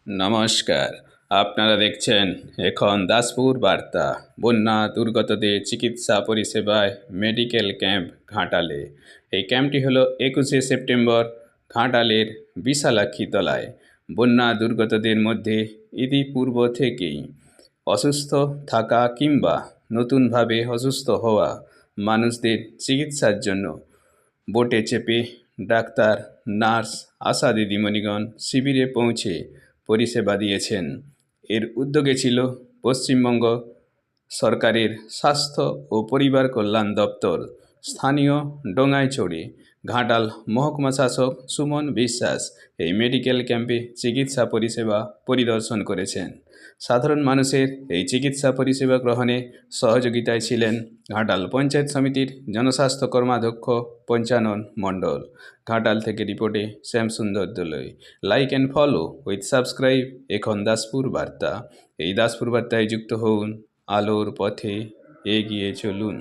নমস্কার। আপনারা দেখছেন এখন দাসপুর বার্তা। বন্যা দুর্গতদের চিকিৎসা পরিষেবায় মেডিকেল ক্যাম্প ঘাটালে। এই ক্যাম্পটি হলো 21শে সেপ্টেম্বর ঘাটালের বিশালাক্ষীতলায়। বন্যা দুর্গতদের মধ্যে ইতিপূর্ব থেকেই অসুস্থ থাকা কিংবা নতুনভাবে অসুস্থ হওয়া মানুষদের চিকিৎসার জন্য বোটে চেপে ডাক্তার, নার্স, আশা দিদিমণিগণ শিবিরে পৌঁছে পরিষেবা দিয়েছেন। এর উদ্যোগে ছিল পশ্চিমবঙ্গ সরকারের স্বাস্থ্য ও পরিবার কল্যাণ দপ্তর। স্থানীয় ডোঙাইছড়ি ঘাটাল মহকুমা শাসক সুমন বিশ্বাস এই মেডিকেল ক্যাম্পে চিকিৎসা পরিষেবা পরিদর্শন করেছেন। সাধারণ মানুষের এই চিকিৎসা পরিষেবা গ্রহণে সহযোগিতায় ছিলেন ঘাটাল পঞ্চায়েত সমিতির জনস্বাস্থ্য কর্মাধ্যক্ষ পঞ্চানন মণ্ডল। ঘাটাল থেকে রিপোর্টে Shyamsundar Doloi. Like and follow with subscribe এখন দাসপুর বার্তা। এই দাসপুর বার্তায় যুক্ত হন, আলোর পথে এগিয়ে চলুন।